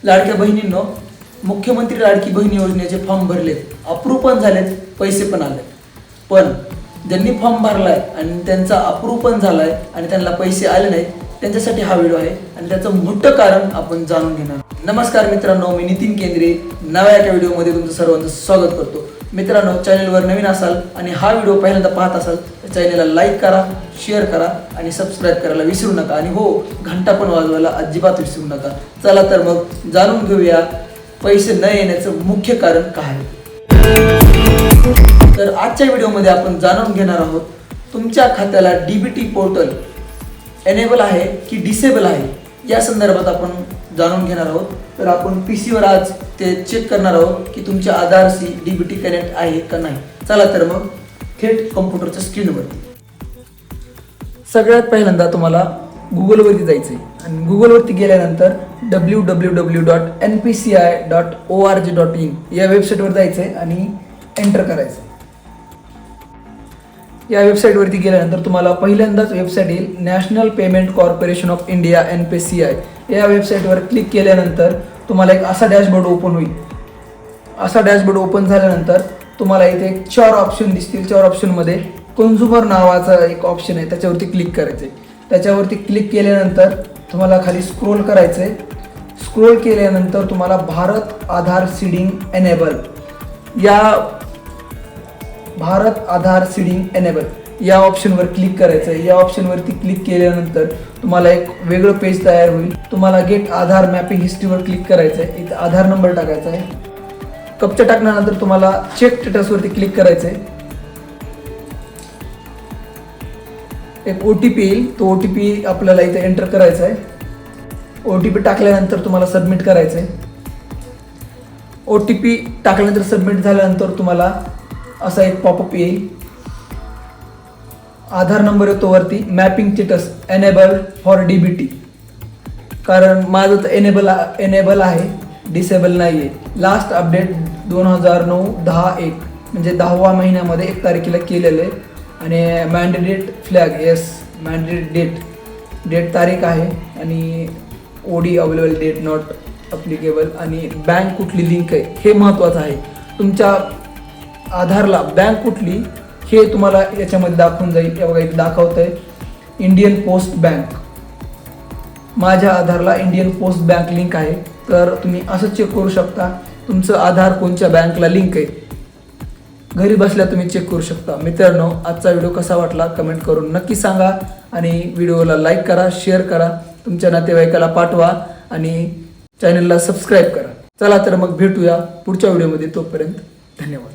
लाडक्या बहिणींनो, मुख्यमंत्री लाडकी बहीण योजनेचे फॉर्म भरलेत, अप्रूव्ह पण झालेत, पैसे पण आले. पण ज्यांनी फॉर्म भरलाय आणि त्यांचा अप्रूव्ह पण झालाय आणि त्यांना पैसे आले नाहीत, त्यांच्यासाठी हा व्हिडिओ आहे आणि त्याचं मोठं कारण आपण जाणून घेणार. नमस्कार मित्रांनो, मी नितीन केंद्रे नव्या एका व्हिडिओमध्ये तुमचं सर्वांचं स्वागत करतो. मित्रांनो, चॅनलवर नवीन असाल आणि हा व्हिडिओ पहिल्यांदा पाहत असाल तर चॅनलला लाईक करा, शेअर करा आणि सबस्क्राईब करायला विसरू नका. आणि हो, घंटा पण वाजवायला अजिबात विसरू नका. चला तर मग जाणून घेऊया पैसे न येण्याचं मुख्य कारण काय आहे. तर आजच्या व्हिडिओमध्ये आपण जाणून घेणार आहोत तुमच्या खात्याला डीबीटी पोर्टल एनेबल आहे की डिसेबल आहे या संदर्भात आपण जाणून घेणार आहोत. तर आपण पीसीवर आज ते चेक करणार आहोत की तुमच्या आधारशी डीबीटी कनेक्ट आहे का नाही. चला तर मग थेट कॉम्प्युटरच्या स्क्रीनवरती. सगळ्यात पहिल्यांदा तुम्हाला गुगलवरती जायचं आहे आणि गुगलवरती गेल्यानंतर www.npci.org.in या वेबसाईटवर जायचं आहे आणि एंटर करायचं. या वेबसाईटवरती गेल्यानंतर तुम्हाला पहिल्यांदाच वेबसाईट येईल, national payment corporation of India NPCI. या वेबसाईटवर क्लिक केल्यानंतर तुम्हाला एक असा डॅशबोर्ड ओपन होईल. असा डॅशबोर्ड ओपन झाल्यानंतर तुम्हाला इथे 4 ऑप्शन दिसतील. 4 ऑप्शनमध्ये कन्झ्युमर नावाचा एक ऑप्शन आहे, त्याच्यावरती क्लिक करायचं आहे. त्याच्यावरती क्लिक केल्यानंतर तुम्हाला खाली स्क्रोल करायचं आहे. स्क्रोल केल्यानंतर तुम्हाला भारत आधार सीडिंग एनेबल या ऑप्शनवर क्लिक करायचं आहे. या ऑप्शनवरती क्लिक केल्यानंतर तुम्हाला एक वेगळं पेज तयार होईल. तुम्हाला गेट आधार मॅपिंग हिस्ट्रीवर क्लिक करायचं आहे. इथं आधार नंबर टाकायचा आहे. कप्चा टाकल्यानंतर तुम्हाला चेक स्टेटसवरती क्लिक करायचं आहे. एक OTP येईल, तो OTP आपल्याला इथे एंटर करायचा आहे. OTP टाकल्यानंतर तुम्हाला सबमिट करायचं आहे. OTP टाकल्यानंतर सबमिट झाल्यानंतर तुम्हाला असा एक पॉपअप येईल. आधार नंबर येतो वरती, mapping status enable for DBT. कारण माझं तर एनेबल आहे, डिसेबल नाही आहे. लास्ट अपडेट 2009-10-1 म्हणजे 10व्या महिन्यामध्ये 1 तारखेला केलेलं आहे. आणि mandated flag, yes mandated date तारीख आहे आणि OD available date not applicable. आणि बँक कुठली लिंक आहे हे महत्त्वाचं आहे. तुमच्या आधारला बँक कुठली हे तुम्हाला याच्यामध्ये दाखवून जाईल. या बघा इथे दाखवत आहे इंडियन पोस्ट बँक. माझ्या आधारला इंडियन पोस्ट बँक लिंक आहे. तर तुम्ही असं चेक करू शकता तुमचं आधार कोणत्या बँकला लिंक आहे. घरी बसल्या तुम्ही चेक करू शकता. मित्रांनो, आजचा व्हिडिओ कसा वाटला कमेंट करून नक्की सांगा आणि व्हिडिओला लाईक करा, शेअर करा, तुमच्या नातेवाईकाला पाठवा आणि चॅनलला सबस्क्राईब करा. चला तर मग भेटूया पुढच्या व्हिडिओमध्ये. तोपर्यंत धन्यवाद.